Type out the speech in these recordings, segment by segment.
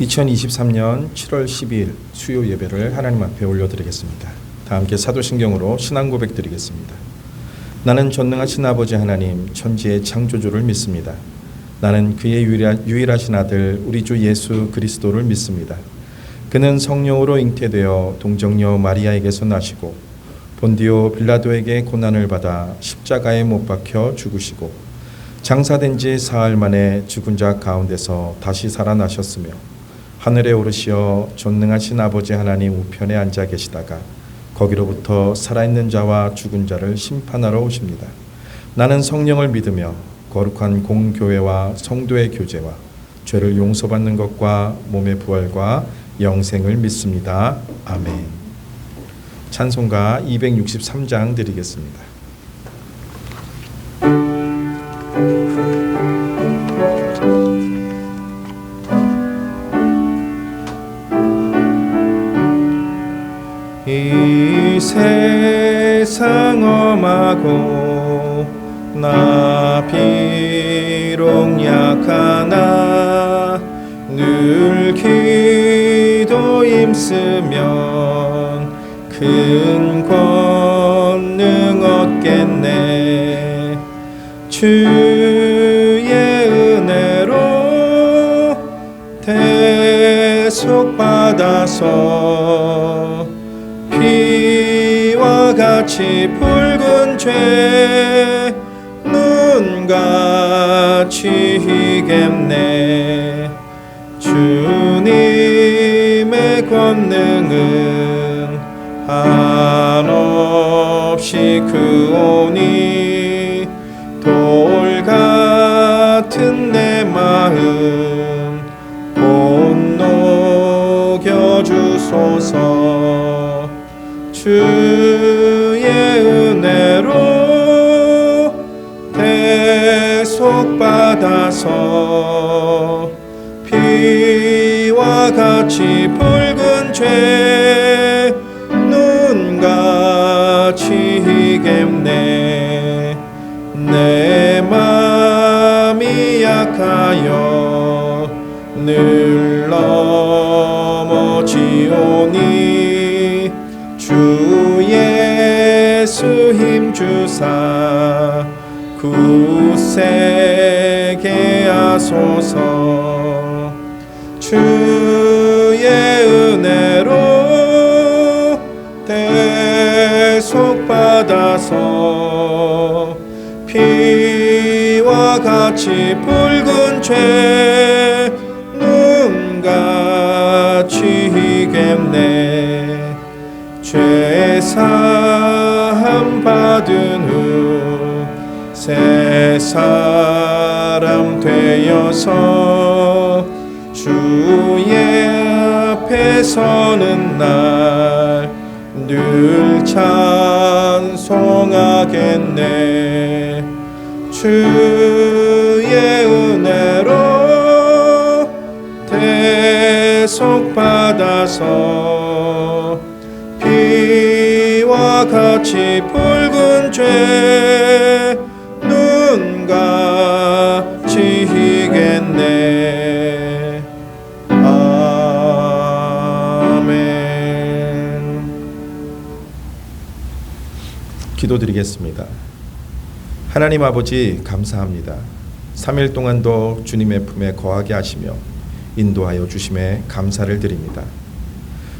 2023년 7월 12일 수요 예배를 하나님 앞에 올려드리겠습니다. 다 함께 사도신경으로 신앙 고백 드리겠습니다. 나는 전능하신 아버지 하나님 천지의 창조주를 믿습니다. 나는 그의 유일하신 아들 우리 주 예수 그리스도를 믿습니다. 그는 성령으로 잉태되어 동정녀 마리아에게서 나시고 본디오 빌라도에게 고난을 받아 십자가에 못 박혀 죽으시고 장사된 지 사흘 만에 죽은 자 가운데서 다시 살아나셨으며 하늘에 오르시어 전능하신 아버지 하나님 우편에 앉아 계시다가 거기로부터 살아있는 자와 죽은 자를 심판하러 오십니다. 나는 성령을 믿으며 거룩한 공교회와 성도의 교제와 죄를 용서받는 것과 몸의 부활과 영생을 믿습니다. 아멘. 찬송가 263장 드리겠습니다. 이 세상 엄하고 나 비록 약하나 늘 기도 힘쓰면 큰 권능 얻겠네. 주의 은혜로 대속받아서 피와 같이 붉은 죄 눈같이 희겠네. 주님의 권능은 한없이 크오니 돌 같은 내 마음 곧 녹여주소서. 주의 은혜로 대속받아서 피와 같이 붉은 죄 눈같이 희겠네. 내 맘이 약하여 늘 넘어지오니 주 예수 힘주사 굳세게 하소서. 주의 은혜로 대속받아서 피와 같이 붉은 죄 눈같이 희겠네. 죄사함 받은 후 새 사람 되어서 주의 앞에 서는 날 늘 찬송하겠네. 주의 은혜로 대속받아서 피와 같이 붉은 죄 눈같이 희겠네. 아멘. 기도드리겠습니다. 하나님 아버지 감사합니다. 3일 동안도 주님의 품에 거하게 하시며 인도하여 주심에 감사를 드립니다.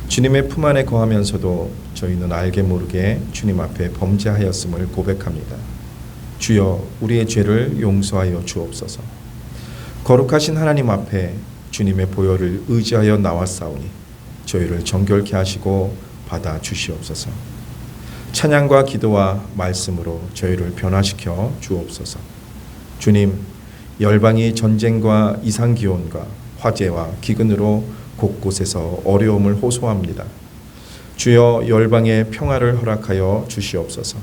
주님의 품 안에 거하면서도 저희는 알게 모르게 주님 앞에 범죄하였음을 고백합니다. 주여 우리의 죄를 용서하여 주옵소서. 거룩하신 하나님 앞에 주님의 보혈을 의지하여 나왔사오니 저희를 정결케 하시고 받아 주시옵소서. 찬양과 기도와 말씀으로 저희를 변화시켜 주옵소서. 주님, 열방이 전쟁과 이상기온과 화재와 기근으로 곳곳에서 어려움을 호소합니다. 주여 열방의 평화를 허락하여 주시옵소서.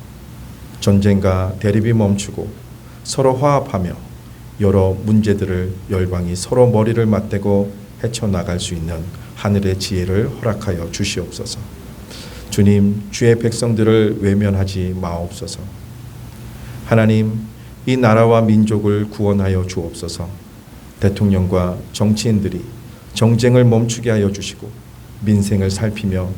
전쟁과 대립이 멈추고 서로 화합하며 여러 문제들을 열방이 서로 머리를 맞대고 헤쳐나갈 수 있는 하늘의 지혜를 허락하여 주시옵소서. 주님, 주의 백성들을 외면하지 마옵소서. 하나님, 이 나라와 민족을 구원하여 주옵소서. 대통령과 정치인들이 정쟁을 멈추게 하여 주시고 민생을 살피며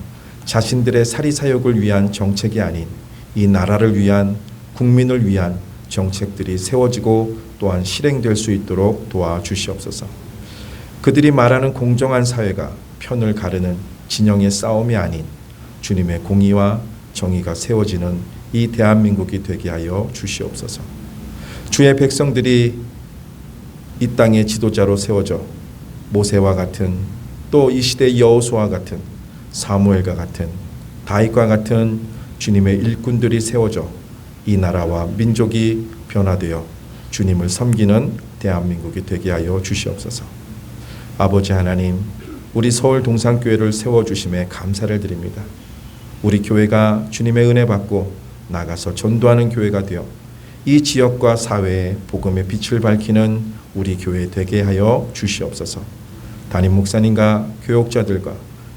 자신들의 사리사욕을 위한 정책이 아닌 이 나라를 위한 국민을 위한 정책들이 세워지고 또한 실행될 수 있도록 도와주시옵소서. 그들이 말하는 공정한 사회가 편을 가르는 진영의 싸움이 아닌 주님의 공의와 정의가 세워지는 이 대한민국이 되게 하여 주시옵소서. 주의 백성들이 이 땅의 지도자로 세워져 모세와 같은 또 이 시대 여호수아와 같은 사무엘과 같은 다윗과 같은 주님의 일꾼들이 세워져 이 나라와 민족이 변화되어 주님을 섬기는 대한민국이 되게 하여 주시옵소서. 아버지 하나님, 우리 서울 동산교회를 세워주심에 감사를 드립니다. 우리 교회가 주님의 은혜 받고 나가서 전도하는 교회가 되어 이 지역과 사회에 복음의 빛을 밝히는 우리 교회 되게 하여 주시옵소서. 담임 목사님과 교역자들과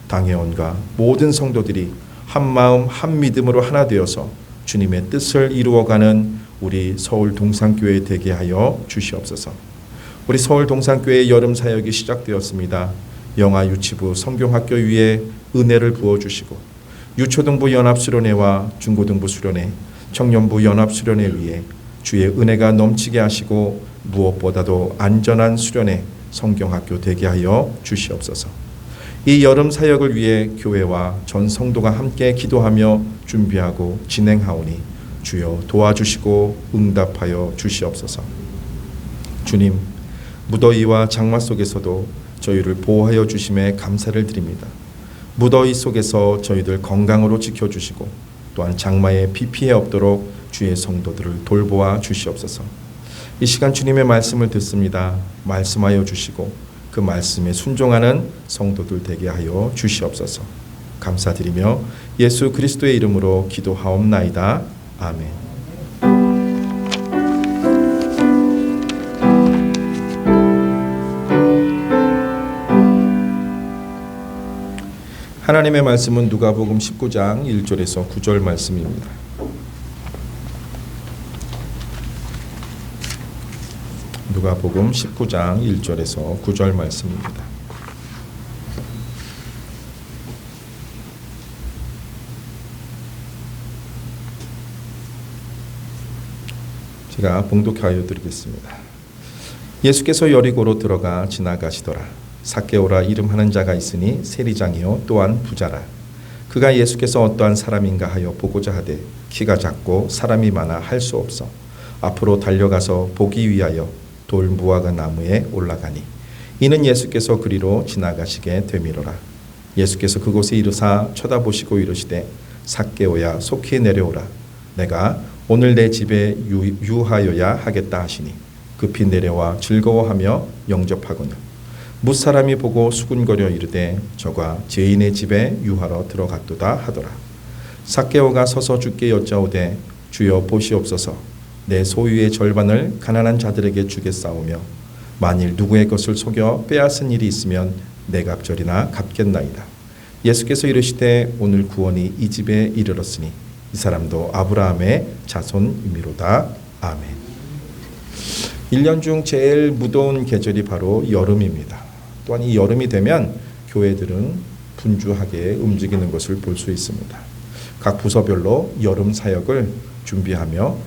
당회원과 모든 성도들이 한 마음 한 믿음으로 하나 되어서 주님의 뜻을 이루어가는 우리 서울 동산교회 되게 하여 주시옵소서. 우리 서울 동산교회 여름 사역이 시작되었습니다. 영아 유치부 성경학교 위에 은혜를 부어주시고 유초등부 연합수련회와 중고등부 수련회, 청년부 연합수련회 위에 주의 은혜가 넘치게 하시고 무엇보다도 안전한 수련회 성경학교 되게 하여 주시옵소서. 이 여름 사역을 위해 교회와 전 성도가 함께 기도하며 준비하고 진행하오니 주여 도와주시고 응답하여 주시옵소서. 주님, 무더위와 장마 속에서도 저희를 보호하여 주심에 감사를 드립니다. 무더위 속에서 저희들 건강으로 지켜주시고 또한 장마에 비 피해 없도록 주의 성도들을 돌보아 주시옵소서. 이 시간 주님의 말씀을 듣습니다. 말씀하여 주시고 그 말씀에 순종하는 성도들 되게 하여 주시옵소서. 감사드리며 예수 그리스도의 이름으로 기도하옵나이다. 아멘. 하나님의 말씀은 누가복음 19장 1절에서 9절 말씀입니다. 누가복음 19장 1절에서 9절 말씀입니다. 제가 봉독하여 드리겠습니다. 예수께서 여리고로 들어가 지나가시더라. 삭개오라 이름하는 자가 있으니 세리장이요 또한 부자라. 그가 예수께서 어떠한 사람인가 하여 보고자 하되 키가 작고 사람이 많아 할 수 없어 앞으로 달려가서 보기 위하여 돌 무화과 나무에 올라가니 이는 예수께서 그리로 지나가시게 되미로라. 예수께서 그곳에 이르사 쳐다보시고 이르시되 삭개오야 속히 내려오라. 내가 오늘 내 집에 유하여야 하겠다 하시니 급히 내려와 즐거워하며 영접하거늘 무사람이 보고 수군거려 이르되 저가 죄인의 집에 유하러 들어갔도다 하더라. 삭개오가 서서 주께 여짜오되 주여 보시옵소서. 내 소유의 절반을 가난한 자들에게 주겠사오며 만일 누구의 것을 속여 빼앗은 일이 있으면 내 갑절이나 갚겠나이다. 예수께서 이르시되 오늘 구원이 이 집에 이르렀으니 이 사람도 아브라함의 자손이미로다. 아멘. 1년 중 제일 무더운 계절이 바로 여름입니다. 또한 이 여름이 되면 교회들은 분주하게 움직이는 것을 볼 수 있습니다. 각 부서별로 여름 사역을 준비하며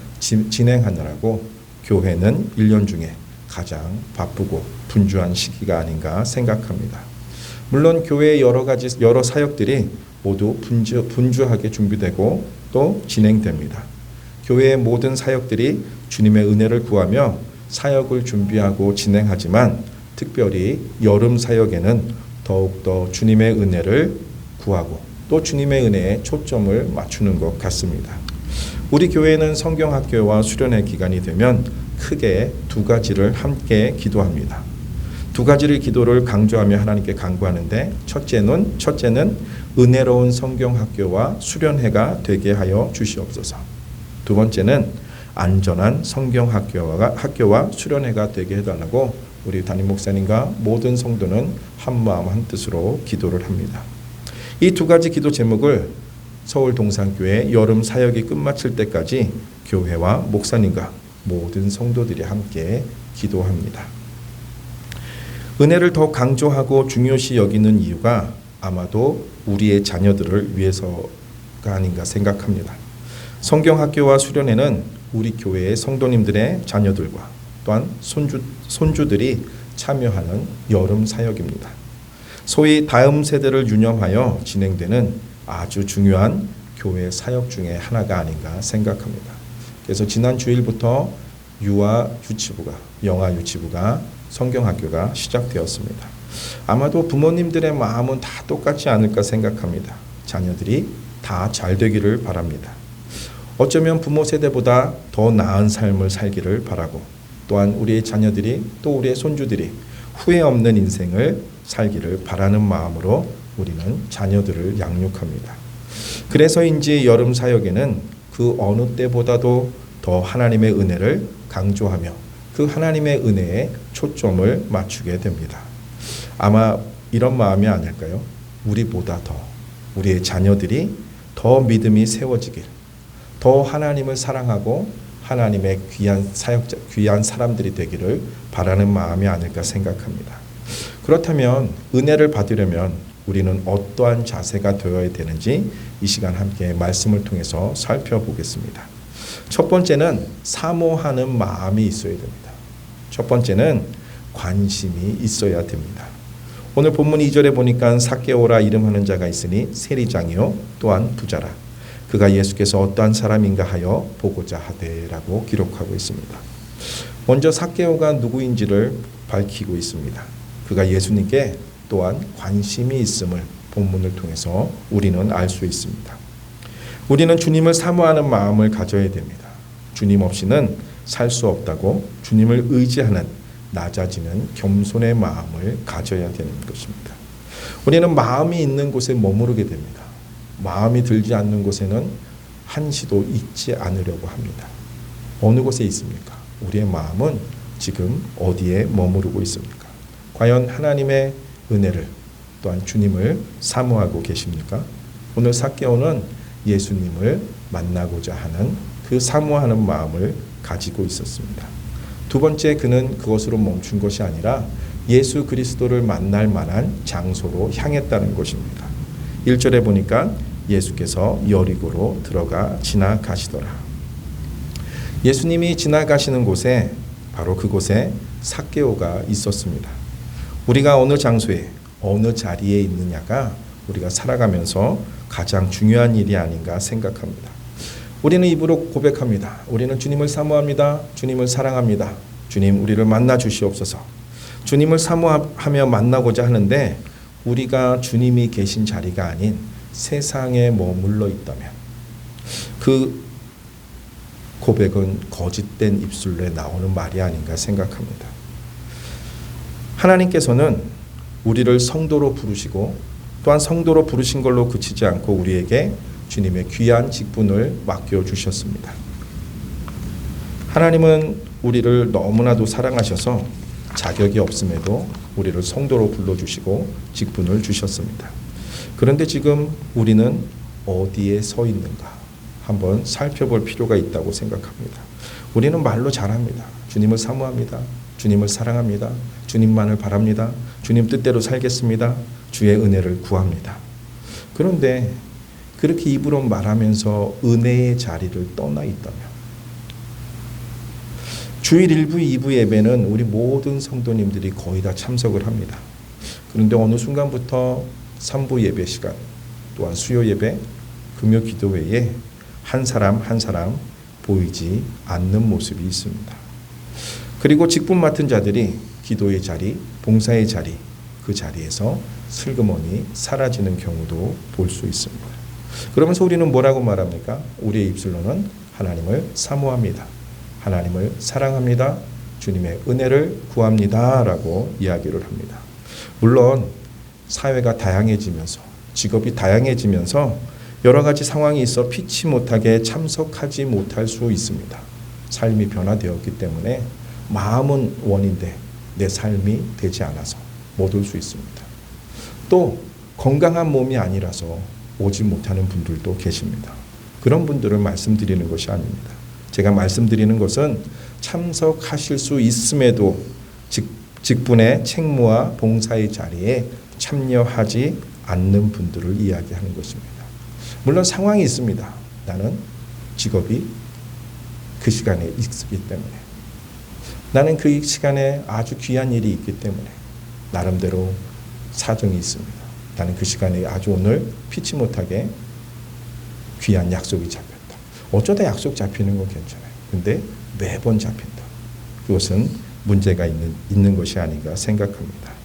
진행하느라고 교회는 1년 중에 가장 바쁘고 분주한 시기가 아닌가 생각합니다. 물론 교회의 여러 사역들이 모두 분주하게 준비되고 또 진행됩니다. 교회의 모든 사역들이 주님의 은혜를 구하며 사역을 준비하고 진행하지만 특별히 여름 사역에는 더욱더 주님의 은혜를 구하고 또 주님의 은혜에 초점을 맞추는 것 같습니다. 우리 교회는 성경학교와 수련회 기간이 되면 크게 두 가지를 함께 기도합니다. 두 가지를 기도를 강조하며 하나님께 간구하는데 첫째는 은혜로운 성경학교와 수련회가 되게 하여 주시옵소서. 두 번째는 안전한 성경학교와 수련회가 되게 해달라고 우리 담임 목사님과 모든 성도는 한마음 한뜻으로 기도를 합니다. 이 두 가지 기도 제목을 서울 동산교회 여름 사역이 끝마칠 때까지 교회와 목사님과 모든 성도들이 함께 기도합니다. 은혜를 더 강조하고 중요시 여기는 이유가 아마도 우리의 자녀들을 위해서가 아닌가 생각합니다. 성경학교와 수련회는 우리 교회의 성도님들의 자녀들과 또한 손주들이 참여하는 여름 사역입니다. 소위 다음 세대를 유념하여 진행되는 아주 중요한 교회 사역 중에 하나가 아닌가 생각합니다. 그래서 지난 주일부터 영아 유치부가 성경학교가 시작되었습니다. 아마도 부모님들의 마음은 다 똑같지 않을까 생각합니다. 자녀들이 다 잘 되기를 바랍니다. 어쩌면 부모 세대보다 더 나은 삶을 살기를 바라고 또한 우리의 자녀들이 또 우리의 손주들이 후회 없는 인생을 살기를 바라는 마음으로 우리는 자녀들을 양육합니다. 그래서인지 여름 사역에는 그 어느 때보다도 더 하나님의 은혜를 강조하며 그 하나님의 은혜에 초점을 맞추게 됩니다. 아마 이런 마음이 아닐까요? 우리보다 더 우리의 자녀들이 더 믿음이 세워지길, 더 하나님을 사랑하고 하나님의 귀한 사람들이 되기를 바라는 마음이 아닐까 생각합니다. 그렇다면 은혜를 받으려면 우리는 어떠한 자세가 되어야 되는지 이 시간 함께 말씀을 통해서 살펴보겠습니다. 첫 번째는 사모하는 마음이 있어야 됩니다. 첫 번째는 관심이 있어야 됩니다. 오늘 본문 2절에 보니까 삭개오라 이름하는 자가 있으니 세리장이요 또한 부자라. 그가 예수께서 어떠한 사람인가 하여 보고자 하되라고 기록하고 있습니다. 먼저 삭개오가 누구인지를 밝히고 있습니다. 그가 예수님께 또한 관심이 있음을 본문을 통해서 우리는 알 수 있습니다. 우리는 주님을 사모하는 마음을 가져야 됩니다. 주님 없이는 살 수 없다고 주님을 의지하는 낮아지는 겸손의 마음을 가져야 되는 것입니다. 우리는 마음이 있는 곳에 머무르게 됩니다. 마음이 들지 않는 곳에는 한시도 있지 않으려고 합니다. 어느 곳에 있습니까? 우리의 마음은 지금 어디에 머무르고 있습니까? 과연 하나님의 은혜를 또한 주님을 사모하고 계십니까? 오늘 삭개오는 예수님을 만나고자 하는 그 사모하는 마음을 가지고 있었습니다. 두 번째, 그는 그것으로 멈춘 것이 아니라 예수 그리스도를 만날 만한 장소로 향했다는 것입니다. 1절에 보니까 예수께서 여리고로 들어가 지나가시더라. 예수님이 지나가시는 곳에 바로 그곳에 삭개오가 있었습니다. 우리가 어느 장소에 어느 자리에 있느냐가 우리가 살아가면서 가장 중요한 일이 아닌가 생각합니다. 우리는 입으로 고백합니다. 우리는 주님을 사모합니다. 주님을 사랑합니다. 주님, 우리를 만나 주시옵소서. 주님을 사모하며 만나고자 하는데 우리가 주님이 계신 자리가 아닌 세상에 머물러 있다면 그 고백은 거짓된 입술로 나오는 말이 아닌가 생각합니다. 하나님께서는 우리를 성도로 부르시고 또한 성도로 부르신 걸로 그치지 않고 우리에게 주님의 귀한 직분을 맡겨주셨습니다. 하나님은 우리를 너무나도 사랑하셔서 자격이 없음에도 우리를 성도로 불러주시고 직분을 주셨습니다. 그런데 지금 우리는 어디에 서 있는가 한번 살펴볼 필요가 있다고 생각합니다. 우리는 말로 잘합니다. 주님을 사모합니다. 주님을 사랑합니다. 주님만을 바랍니다. 주님 뜻대로 살겠습니다. 주의 은혜를 구합니다. 그런데 그렇게 입으로 말하면서 은혜의 자리를 떠나 있다면 주일 1부, 2부 예배는 우리 모든 성도님들이 거의 다 참석을 합니다. 그런데 어느 순간부터 3부 예배 시간 또한 수요 예배, 금요 기도 외에 한 사람 한 사람 보이지 않는 모습이 있습니다. 그리고 직분 맡은 자들이 기도의 자리, 봉사의 자리, 그 자리에서 슬그머니 사라지는 경우도 볼 수 있습니다. 그러면서 우리는 뭐라고 말합니까? 우리의 입술로는 하나님을 사모합니다. 하나님을 사랑합니다. 주님의 은혜를 구합니다. 라고 이야기를 합니다. 물론 사회가 다양해지면서 직업이 다양해지면서 여러 가지 상황이 있어 피치 못하게 참석하지 못할 수 있습니다. 삶이 변화되었기 때문에 마음은 원인데 내 삶이 되지 않아서 못 올 수 있습니다. 또 건강한 몸이 아니라서 오지 못하는 분들도 계십니다. 그런 분들을 말씀드리는 것이 아닙니다. 제가 말씀드리는 것은 참석하실 수 있음에도 즉 직분의 책무와 봉사의 자리에 참여하지 않는 분들을 이야기하는 것입니다. 물론 상황이 있습니다. 나는 직업이 그 시간에 있기 때문에, 나는 그 시간에 아주 귀한 일이 있기 때문에 나름대로 사정이 있습니다. 나는 그 시간에 아주 오늘 피치 못하게 귀한 약속이 잡혔다. 어쩌다 약속 잡히는 건 괜찮아요. 근데 매번 잡힌다. 그것은 문제가 있는 것이 아닌가 생각합니다.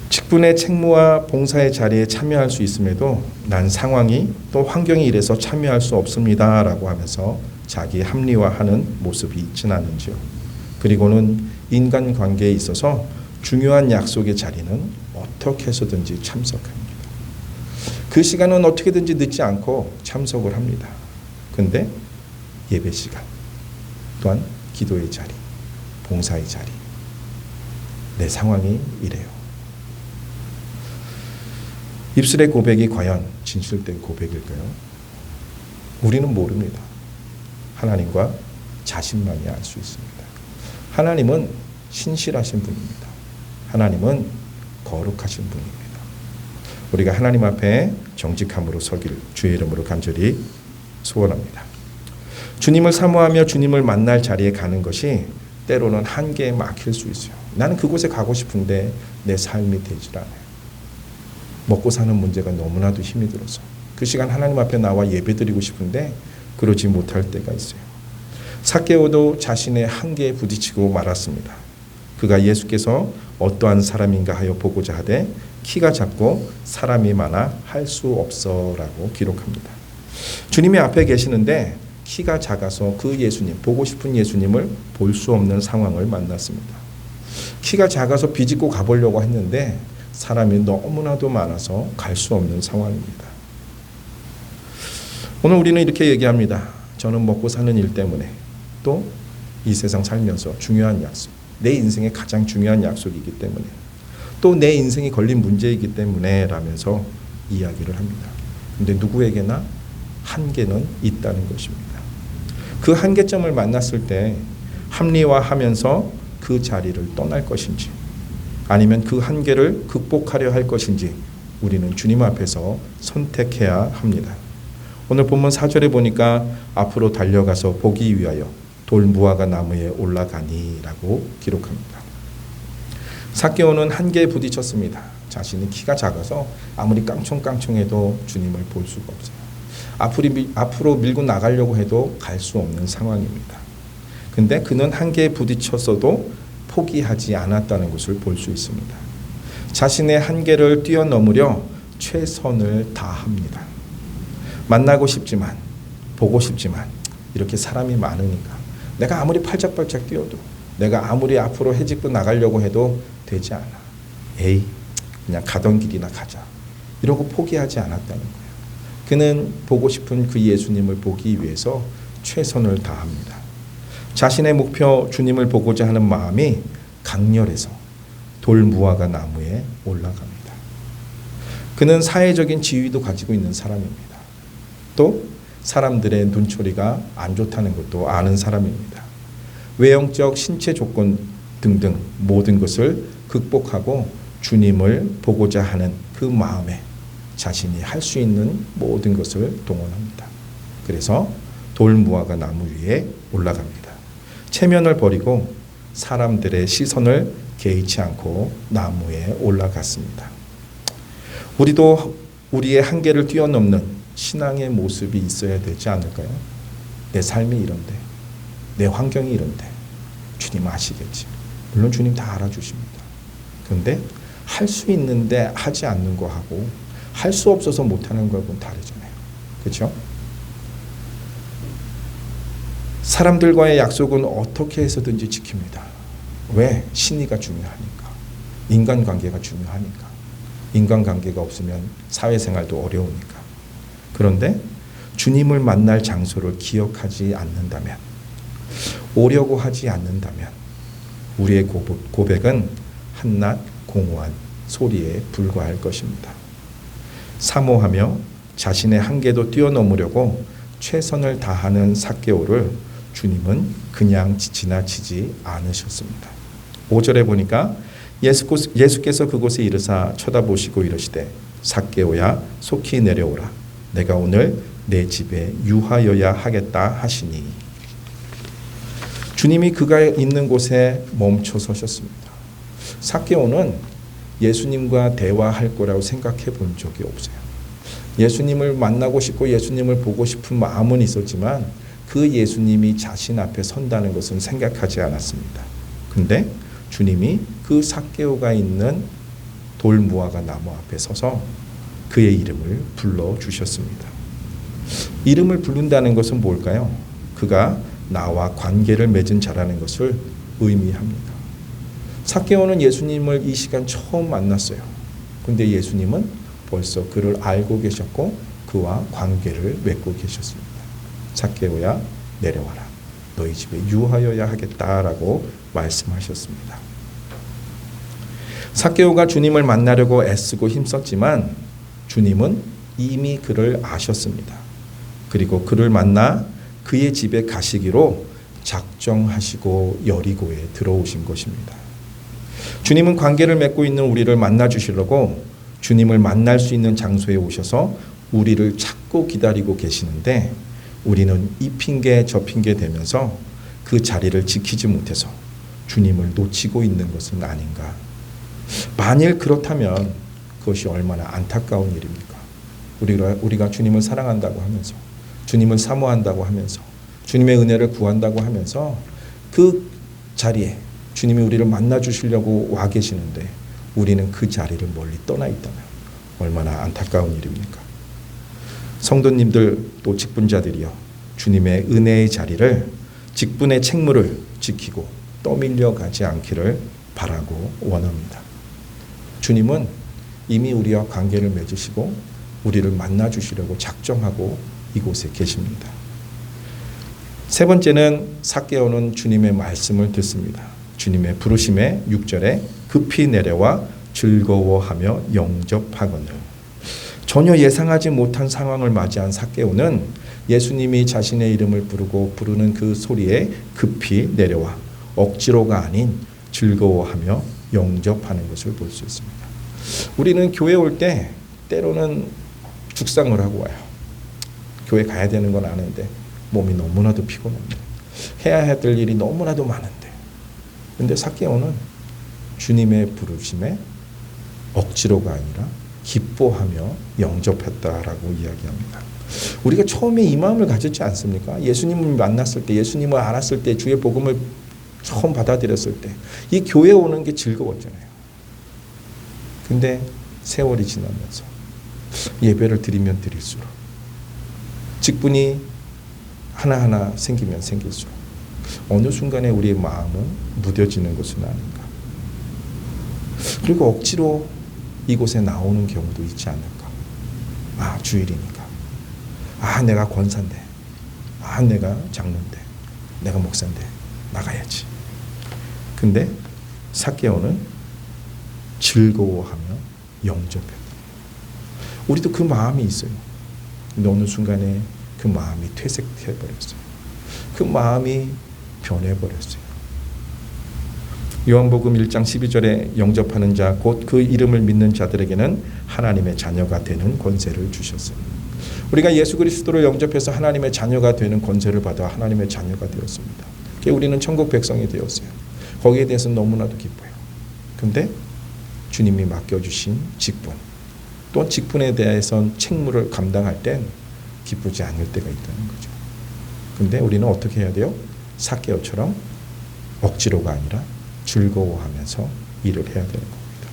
직분의 책무와 봉사의 자리에 참여할 수 있음에도 난 상황이 또 환경이 이래서 참여할 수 없습니다 라고 하면서 자기 합리화하는 모습이 있지는 않은지요. 그리고는 인간관계에 있어서 중요한 약속의 자리는 어떻게 해서든지 참석합니다. 그 시간은 어떻게든지 늦지 않고 참석을 합니다. 근데 예배 시간, 또한 기도의 자리, 봉사의 자리, 내 상황이 이래요. 입술의 고백이 과연 진실된 고백일까요? 우리는 모릅니다. 하나님과 자신만이 알 수 있습니다. 하나님은 신실하신 분입니다. 하나님은 거룩하신 분입니다. 우리가 하나님 앞에 정직함으로 서길 주의 이름으로 간절히 소원합니다. 주님을 사모하며 주님을 만날 자리에 가는 것이 때로는 한계에 막힐 수 있어요. 나는 그곳에 가고 싶은데 내 삶이 되질 않아요. 먹고 사는 문제가 너무나도 힘이 들어서 그 시간 하나님 앞에 나와 예배드리고 싶은데 그러지 못할 때가 있어요. 삭개오도 자신의 한계에 부딪히고 말았습니다. 그가 예수께서 어떠한 사람인가 하여 보고자 하되 키가 작고 사람이 많아 할 수 없어라고 기록합니다. 주님이 앞에 계시는데 키가 작아서 그 예수님, 보고 싶은 예수님을 볼 수 없는 상황을 만났습니다. 키가 작아서 비집고 가보려고 했는데 사람이 너무나도 많아서 갈 수 없는 상황입니다. 오늘 우리는 이렇게 얘기합니다. 저는 먹고 사는 일 때문에 또 이 세상 살면서 중요한 약속, 내 인생의 가장 중요한 약속이기 때문에 또 내 인생이 걸린 문제이기 때문에 라면서 이야기를 합니다. 근데 누구에게나 한계는 있다는 것입니다. 그 한계점을 만났을 때 합리화하면서 그 자리를 떠날 것인지 아니면 그 한계를 극복하려 할 것인지 우리는 주님 앞에서 선택해야 합니다. 오늘 본문 4절에 보니까 앞으로 달려가서 보기 위하여 돌무화과 나무에 올라가니 라고 기록합니다. 삭개오는 한계에 부딪혔습니다. 자신이 키가 작아서 아무리 깡총깡총해도 주님을 볼 수가 없어요. 앞으로 밀고 나가려고 해도 갈 수 없는 상황입니다. 근데 그는 한계에 부딪혔어도 포기하지 않았다는 것을 볼 수 있습니다. 자신의 한계를 뛰어넘으려 최선을 다합니다. 만나고 싶지만, 보고 싶지만 이렇게 사람이 많으니까 내가 아무리 팔짝팔짝 뛰어도 내가 아무리 앞으로 해집고 나가려고 해도 되지 않아. 에이, 그냥 가던 길이나 가자. 이러고 포기하지 않았다는 거예요. 그는 보고 싶은 그 예수님을 보기 위해서 최선을 다합니다. 자신의 목표 주님을 보고자 하는 마음이 강렬해서 돌무화과 나무에 올라갑니다. 그는 사회적인 지위도 가지고 있는 사람입니다. 또 사람들의 눈초리가 안 좋다는 것도 아는 사람입니다. 외형적 신체 조건 등등 모든 것을 극복하고 주님을 보고자 하는 그 마음에 자신이 할 수 있는 모든 것을 동원합니다. 그래서 돌무화과 나무 위에 올라갑니다. 체면을 버리고 사람들의 시선을 개의치 않고 나무에 올라갔습니다. 우리도 우리의 한계를 뛰어넘는 신앙의 모습이 있어야 되지 않을까요? 내 삶이 이런데, 내 환경이 이런데 주님 아시겠지. 물론 주님 다 알아주십니다. 그런데 할 수 있는데 하지 않는 거하고 할 수 없어서 못하는 거하고는 다르잖아요. 그렇죠? 사람들과의 약속은 어떻게 해서든지 지킵니다. 왜? 신의가 중요하니까. 인간관계가 중요하니까. 인간관계가 없으면 사회생활도 어려우니까. 그런데 주님을 만날 장소를 기억하지 않는다면, 오려고 하지 않는다면 우리의 고백은 한낱 공허한 소리에 불과할 것입니다. 사모하며 자신의 한계도 뛰어넘으려고 최선을 다하는 삭개오를 주님은 그냥 지나치지 않으셨습니다. 5절에 보니까 예수께서 그곳에 이르사 쳐다보시고 이르시되 삭개오야 속히 내려오라. 내가 오늘 내 집에 유하여야 하겠다 하시니. 주님이 그가 있는 곳에 멈춰 서셨습니다. 삭개오는 예수님과 대화할 거라고 생각해 본 적이 없어요. 예수님을 만나고 싶고 예수님을 보고 싶은 마음은 있었지만 그 예수님이 자신 앞에 선다는 것은 생각하지 않았습니다. 근데 주님이 그 삭개오가 있는 돌무화과 나무 앞에 서서 그의 이름을 불러주셨습니다. 이름을 부른다는 것은 뭘까요? 그가 나와 관계를 맺은 자라는 것을 의미합니다. 삭개오는 예수님을 이 시간 처음 만났어요. 근데 예수님은 벌써 그를 알고 계셨고 그와 관계를 맺고 계셨습니다. 삭개오야 내려와라. 너희 집에 유하여야 하겠다라고 말씀하셨습니다. 삭개오가 주님을 만나려고 애쓰고 힘썼지만 주님은 이미 그를 아셨습니다. 그리고 그를 만나 그의 집에 가시기로 작정하시고 여리고에 들어오신 것입니다. 주님은 관계를 맺고 있는 우리를 만나 주시려고 주님을 만날 수 있는 장소에 오셔서 우리를 찾고 기다리고 계시는데 우리는 이 핑계 저 핑계 대면서 그 자리를 지키지 못해서 주님을 놓치고 있는 것은 아닌가. 만일 그렇다면 그것이 얼마나 안타까운 일입니까? 우리가 주님을 사랑한다고 하면서 주님을 사모한다고 하면서 주님의 은혜를 구한다고 하면서 그 자리에 주님이 우리를 만나 주시려고 와 계시는데 우리는 그 자리를 멀리 떠나 있다면 얼마나 안타까운 일입니까? 성도님들 또 직분자들이여 주님의 은혜의 자리를 직분의 책무를 지키고 떠밀려 가지 않기를 바라고 원합니다. 주님은 이미 우리와 관계를 맺으시고 우리를 만나 주시려고 작정하고 이곳에 계십니다. 세 번째는 삭개오는 주님의 말씀을 듣습니다. 주님의 부르심에 6절에 급히 내려와 즐거워하며 영접하거늘. 전혀 예상하지 못한 상황을 맞이한 삭개오는 예수님이 자신의 이름을 부르는 그 소리에 급히 내려와 억지로가 아닌 즐거워하며 영접하는 것을 볼 수 있습니다. 우리는 교회 올 때 때로는 죽상을 하고 와요. 교회 가야 되는 건 아는데 몸이 너무나도 피곤합니다. 해야 될 일이 너무나도 많은데. 근데 삭개오는 주님의 부르심에 억지로가 아니라 기뻐하며 영접했다라고 이야기합니다. 우리가 처음에 이 마음을 가졌지 않습니까? 예수님을 만났을 때, 예수님을 알았을 때, 주의 복음을 처음 받아들였을 때 이 교회 오는 게 즐거웠잖아요. 근데 세월이 지나면서 예배를 드리면 드릴수록 직분이 하나하나 생기면 생길수록 어느 순간에 우리의 마음은 무뎌지는 것은 아닌가. 그리고 억지로 이곳에 나오는 경우도 있지 않을까. 아, 주일이니까. 아, 내가 권사인데. 아, 내가 장로인데. 내가 목사인데. 나가야지. 근데 삭개오는 즐거워하며 영접했다. 우리도 그 마음이 있어요. 근데 어느 순간에 그 마음이 퇴색해버렸어요. 그 마음이 변해버렸어요. 요한복음 1장 12절에 영접하는 자 곧 그 이름을 믿는 자들에게는 하나님의 자녀가 되는 권세를 주셨어요. 우리가 예수 그리스도를 영접해서 하나님의 자녀가 되는 권세를 받아 하나님의 자녀가 되었습니다. 우리는 천국 백성이 되었어요. 거기에 대해서는 너무나도 기뻐요. 근데 주님이 맡겨주신 직분 또 직분에 대해서는 책무를 감당할 땐 기쁘지 않을 때가 있다는 거죠. 근데 우리는 어떻게 해야 돼요? 삭개오처럼 억지로가 아니라 즐거워하면서 일을 해야 되는 겁니다.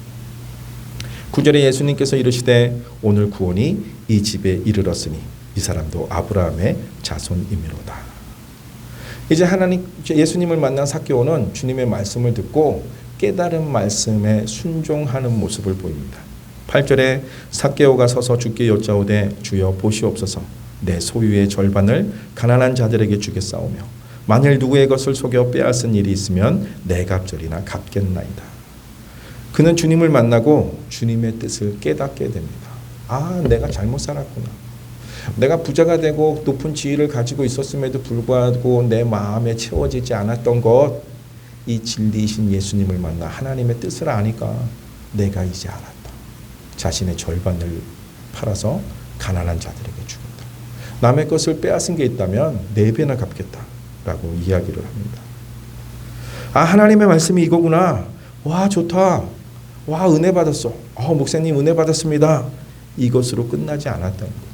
9절에 예수님께서 이르시되 오늘 구원이 이 집에 이르렀으니 이 사람도 아브라함의 자손이미로다. 이제 예수님을 만난 삭개오는 주님의 말씀을 듣고 깨달은 말씀에 순종하는 모습을 보입니다. 8절에 삭개오가 서서 주께 여짜오되 주여 보시옵소서 내 소유의 절반을 가난한 자들에게 주겠사오며 만일 누구의 것을 속여 빼앗은 일이 있으면 내 갑절이나 갚겠나이다. 그는 주님을 만나고 주님의 뜻을 깨닫게 됩니다. 아, 내가 잘못 살았구나. 내가 부자가 되고 높은 지위를 가지고 있었음에도 불구하고 내 마음에 채워지지 않았던 것, 이 진리이신 예수님을 만나 하나님의 뜻을 아니까 내가 이제 알았다. 자신의 절반을 팔아서 가난한 자들에게 주겠다. 남의 것을 빼앗은 게 있다면 4배나 갚겠다라고 이야기를 합니다. 하나님의 말씀이 이거구나. 와, 좋다. 와, 은혜 받았어. 목사님 은혜 받았습니다. 이것으로 끝나지 않았다는 거예요.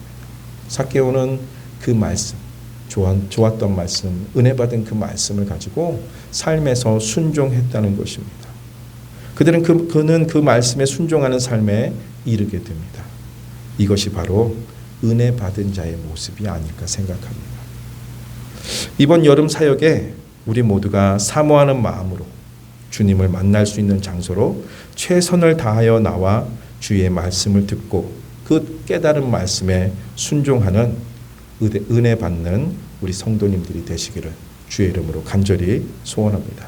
삭개오는 그 말씀, 좋았던 말씀, 은혜 받은 그 말씀을 가지고 삶에서 순종했다는 것입니다. 그는 그 말씀에 순종하는 삶에 이르게 됩니다. 이것이 바로 은혜 받은 자의 모습이 아닐까 생각합니다. 이번 여름 사역에 우리 모두가 사모하는 마음으로 주님을 만날 수 있는 장소로 최선을 다하여 나와 주의 말씀을 듣고 그 깨달은 말씀에 순종하는 은혜 받는 우리 성도님들이 되시기를 주의 이름으로 간절히 소원합니다.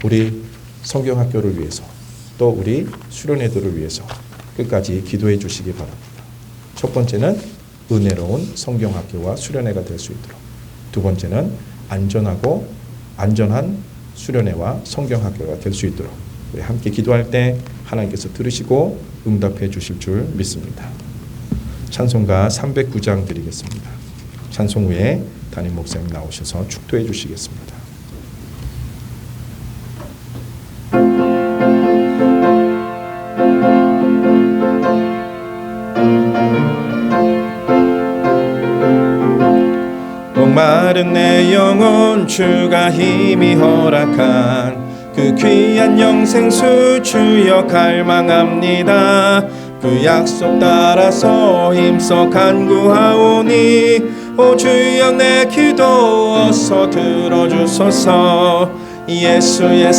우리 성경학교를 위해서 또 우리 수련회들을 위해서 끝까지 기도해 주시기 바랍니다. 첫 번째는 은혜로운 성경학교와 수련회가 될 수 있도록, 두 번째는 안전한 수련회와 성경학교가 될 수 있도록 우리 함께 기도할 때 하나님께서 들으시고 응답해 주실 줄 믿습니다. 찬송가 309장 드리겠습니다. 찬송 후에 담임 목사님 나오셔서 축도해 주시겠습니다. 목마른 내 영혼 주가 힘이 허락한 그 귀한 영생수 주여 갈망합니다. 그 약속 따라서 힘써 간구하오니 오 주여 내 기도 어서 들어주소서. 예수의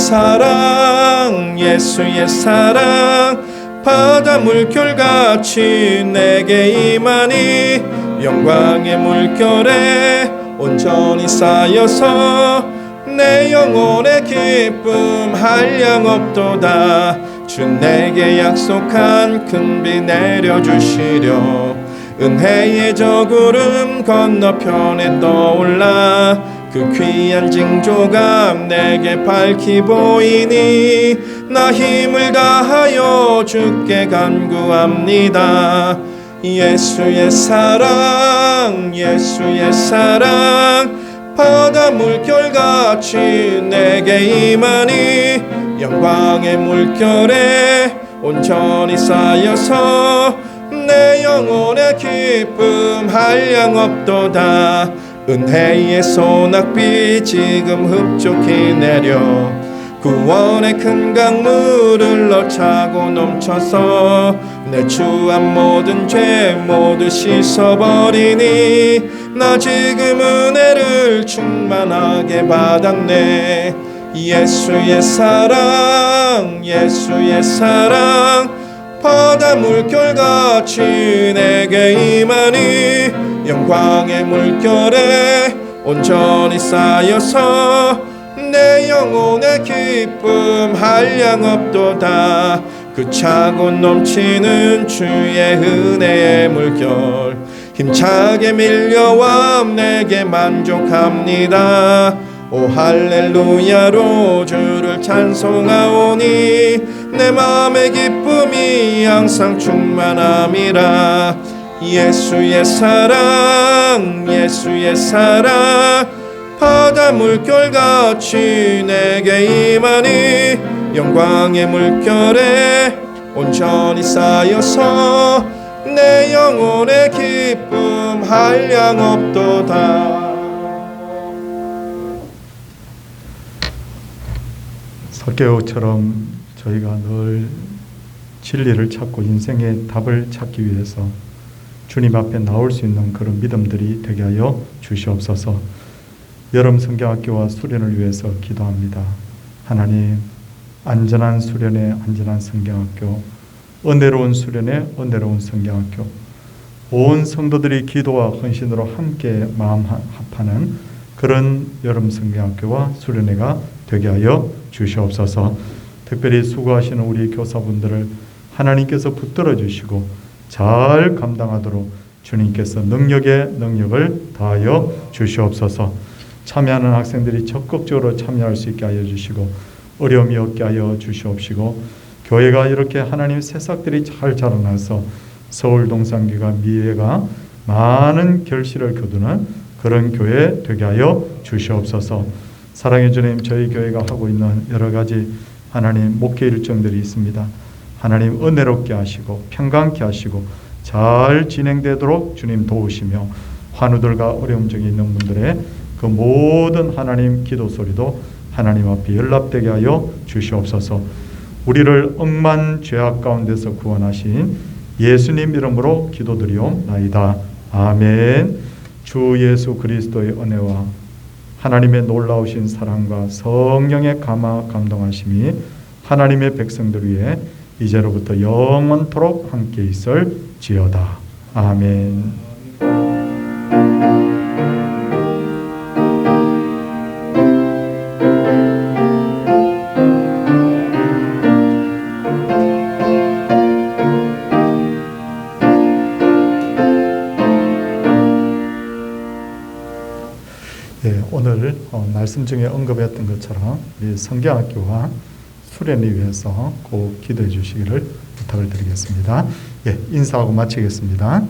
사랑 바다 물결같이 내게 임하니 영광의 물결에 온전히 쌓여서 내 영혼의 기쁨 한량 없도다. 주 내게 약속한 큰 비 내려주시려 은혜의 저 구름 건너편에 떠올라 그 귀한 징조가 내게 밝히 보이니 나 힘을 다하여 주께 간구합니다. 예수의 사랑 바다 물결같이 내게 임하니 영광의 물결에 온전히 쌓여서 내 영혼의 기쁨 한량 없도다. 은혜의 소낙비 지금 흡족히 내려 구원의 큰 강물을 넣차고 넘쳐서 내 추한 모든 죄 모두 씻어버리니 나 지금 은혜를 충만하게 받았네. 예수의 사랑 바다 물결같이 내게 임하니 영광의 물결에 온전히 쌓여서 내 영혼의 기쁨 한량 없도다. 그 차고 넘치는 주의 은혜의 물결 힘차게 밀려와 내게 만족합니다. 오 할렐루야로 주를 찬송하오니 내 마음의 기쁨이 항상 충만함이라. 예수의 사랑 바다 물결같이 내게 임하니 영광의 물결에 온전히 쌓여서 내 영혼의 기쁨 한량 없도다. 삭개오처럼 저희가 늘 진리를 찾고 인생의 답을 찾기 위해서 주님 앞에 나올 수 있는 그런 믿음들이 되게 하여 주시옵소서. 여름 성경학교와 수련을 위해서 기도합니다. 하나님, 안전한 수련회, 안전한 성경학교, 은혜로운 수련회, 은혜로운 성경학교, 온 성도들이 기도와 헌신으로 함께 마음 합하는 그런 여름 성경학교와 수련회가 되게 하여 주시옵소서. 특별히 수고하시는 우리 교사분들을 하나님께서 붙들어 주시고 잘 감당하도록 주님께서 능력에 능력을 더하여 주시옵소서. 참여하는 학생들이 적극적으로 참여할 수 있게 하여 주시고 어려움이 없게 하여 주시옵시고 교회가 이렇게 하나님의 새싹들이 잘 자라나서 서울 동산교회가 미래가 많은 결실을 거두는 그런 교회 되게 하여 주시옵소서. 사랑해 주님, 저희 교회가 하고 있는 여러 가지 하나님 목회 일정들이 있습니다. 하나님 은혜롭게 하시고 평강케 하시고 잘 진행되도록 주님 도우시며 환우들과 어려움 중에 있는 분들의 그 모든 하나님 기도 소리도 하나님 앞에 연락되게 하여 주시옵소서. 우리를 억만 죄악 가운데서 구원하신 예수님 이름으로 기도드리옵나이다. 아멘. 주 예수 그리스도의 은혜와 하나님의 놀라우신 사랑과 성령의 감동하심이 하나님의 백성들 위해 이제로부터 영원토록 함께 있을지어다. 아멘. 오늘 말씀 중에 언급했던 것처럼 우리 성경학교와 수련을 위해서 꼭 기도해 주시기를 부탁을 드리겠습니다. 인사하고 마치겠습니다.